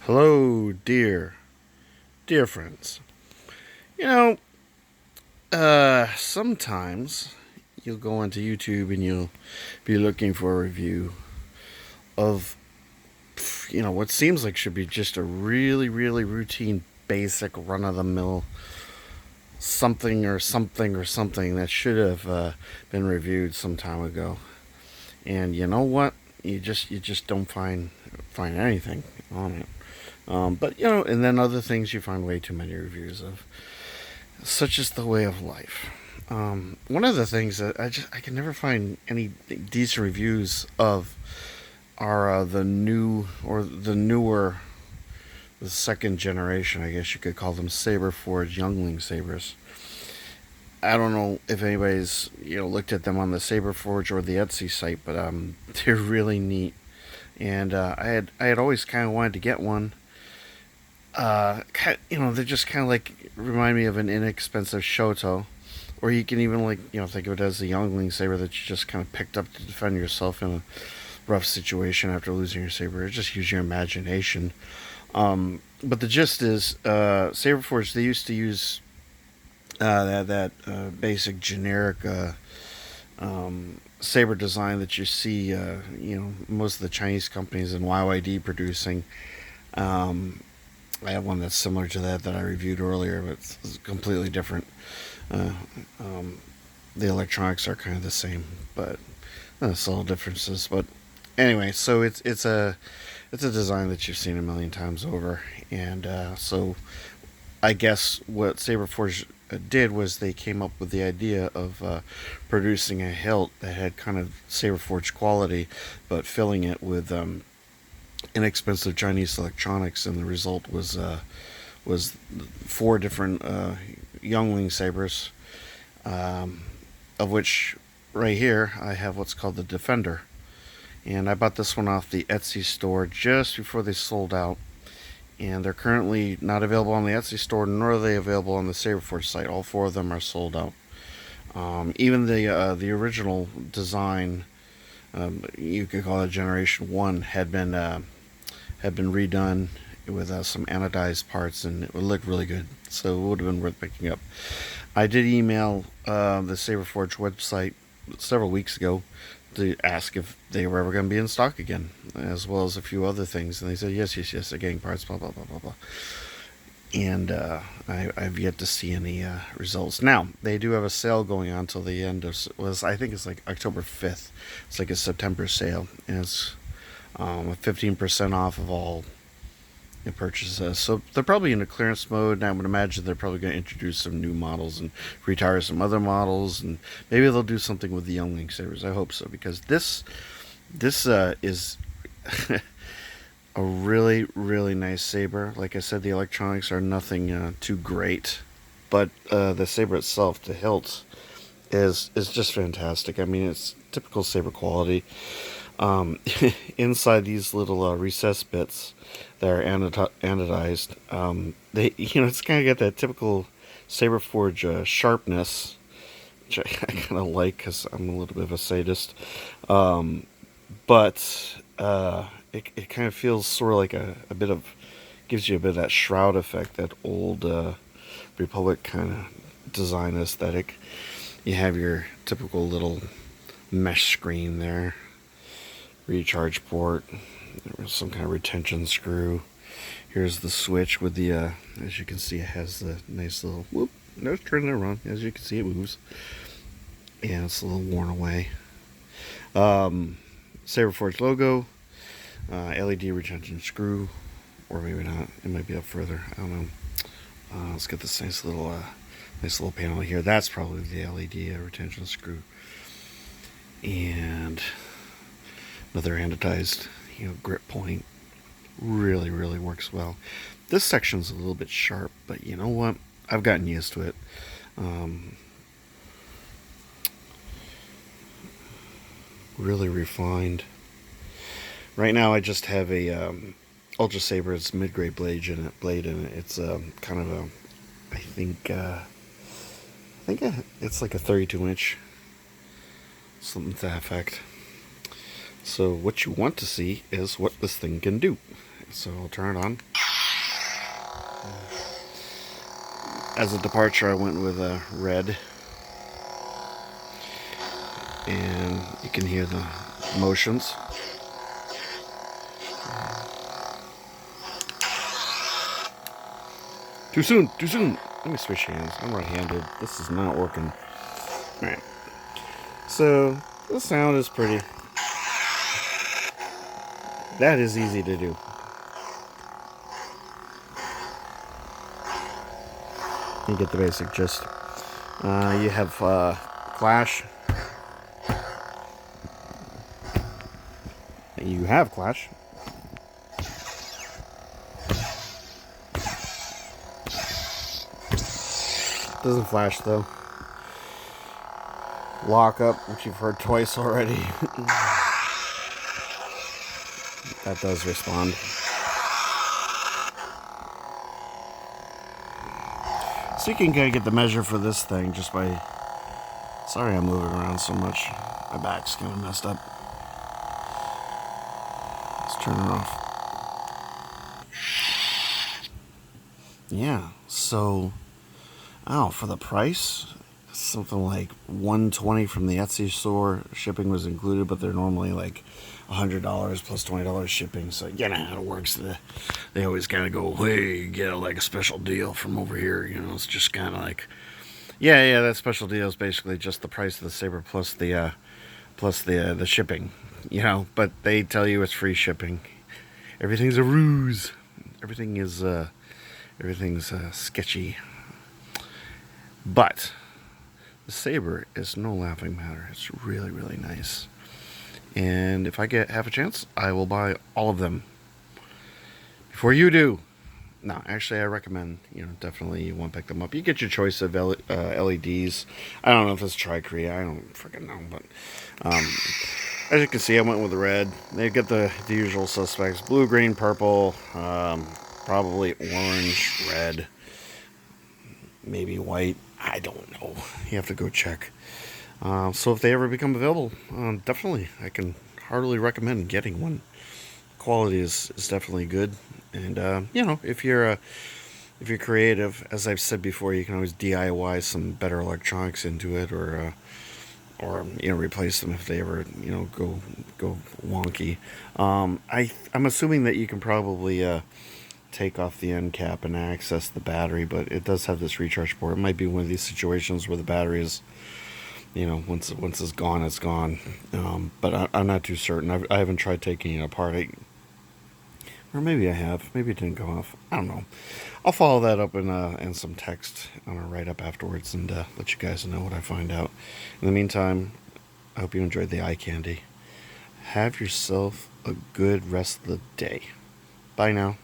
Hello, dear friends. You know, sometimes you'll go onto YouTube and you'll be looking for a review of, what seems like should be just a really routine, basic, run of the mill something that should have been reviewed some time ago. And you know what? You just don't find anything on it. But and then other things you find way too many reviews of. Such is the way of life. One of the things that I can never find any decent reviews of are the newer, the second generation, I guess you could call them, Saberforge Youngling sabers. I don't know if anybody's looked at them on the Saberforge or the Etsy site, but they're really neat. And I had always kind of wanted to get one. They're just kind of like remind me of an inexpensive Shoto, or you can even think of it as a Youngling saber that you just kind of picked up to defend yourself in a rough situation after losing your saber. Just use your imagination. But the gist is, Saberforge, they used to use that basic generic saber design that you see, most of the Chinese companies and YYD producing. Um, I have one that's similar to that I reviewed earlier, but it's completely different. Uh, um, the electronics are kind of the same, but subtle differences. But anyway, so it's a design that you've seen a million times over, and so I guess what Saberforge did was they came up with the idea of producing a hilt that had kind of Saberforge quality, but filling it with inexpensive Chinese electronics, and the result was four different Youngling sabers, um, of which right here I have what's called the Defender, and I bought this one off the Etsy store just before they sold out. And they're currently not available on the Etsy store, nor are they available on the Saberforge site. All four of them are sold out. Even the original design, you could call it Generation One, had been redone with some anodized parts, and it would look really good. So it would have been worth picking up. I did email the Saberforge website several weeks ago to ask if they were ever going to be in stock again, as well as a few other things, and they said yes, they're getting parts, blah blah blah blah blah. And I've yet to see any results. Now they do have a sale going on till the end of was I think it's like October 5th. It's like a September sale, and it's 15% off of all purchases. So they're probably in a clearance mode, and I would imagine they're probably going to introduce some new models and retire some other models, and maybe they'll do something with the Youngling sabers. I hope so, because this is a really nice saber. Like I said, the electronics are nothing too great, but the saber itself, the hilt, is just fantastic. I mean, it's typical saber quality. Um, Inside these little recessed bits that are anodized, they it's kind of got that typical Saberforge sharpness, which I kind of like because I'm a little bit of a sadist. Um, but it kind of feels sort of like a bit of gives you a bit of that shroud effect, that old Republic kind of design aesthetic. You have your typical little mesh screen there, recharge port, some kind of retention screw. Here's the switch with the, as you can see, it has the nice little whoop. No, turn it around. As you can see, it moves, and it's a little worn away. Um, Saberforge logo, LED retention screw, or maybe not. It might be up further. I don't know. Let's get this nice little panel here. That's probably the LED retention screw, and another anodized, grip point. Really works well. This section's a little bit sharp, but you know what? I've gotten used to it. Um, really refined. Right now, I just have a Ultra Saber. It's mid-grade blade in it. It's kind of a, I think it's like a 32 inch, something to that effect. So what you want to see is what this thing can do. So I'll turn it on. As a departure, I went with a red, and you can hear the motions. Too soon, too soon. Let me switch hands. I'm right-handed. This is not working. Alright. So, the sound is pretty. That is easy to do. You get the basic gist. You have Clash. You have Clash. Doesn't flash though. Lock up, which you've heard twice already. That does respond. So you can kind of get the measure for this thing just by... Sorry I'm moving around so much. My back's kind of messed up. Let's turn it off. Yeah, so... Oh, for the price, something like $120 from the Etsy store. Shipping was included, but they're normally like $100 plus $20 shipping. So you know how it works. They always kind of go, hey, get like a special deal from over here. You know, it's just kind of like, yeah, that special deal is basically just the price of the saber plus the shipping. You know, but they tell you it's free shipping. Everything's a ruse. Everything's sketchy. But the saber is no laughing matter. It's really, really nice. And if I get half a chance, I will buy all of them before you do. No, actually, I recommend, definitely you want to pick them up. You get your choice of LEDs. I don't know if it's Tri-Korea. I don't freaking know. But as you can see, I went with the red. They get the usual suspects. Blue, green, purple, probably orange, red, maybe white. I don't know. You have to go check. So if they ever become available, definitely, I can heartily recommend getting one. Quality is definitely good, and if you're creative, as I've said before, you can always DIY some better electronics into it, or replace them if they ever go wonky. I'm assuming that you can probably take off the end cap and access the battery, but it does have this recharge port. It might be one of these situations where the battery is, once it's gone, it's gone. But I'm not too certain. I haven't tried taking it apart. Or maybe I have. Maybe it didn't go off. I don't know. I'll follow that up in some text on a write-up afterwards and let you guys know what I find out. In the meantime, I hope you enjoyed the eye candy. Have yourself a good rest of the day. Bye now.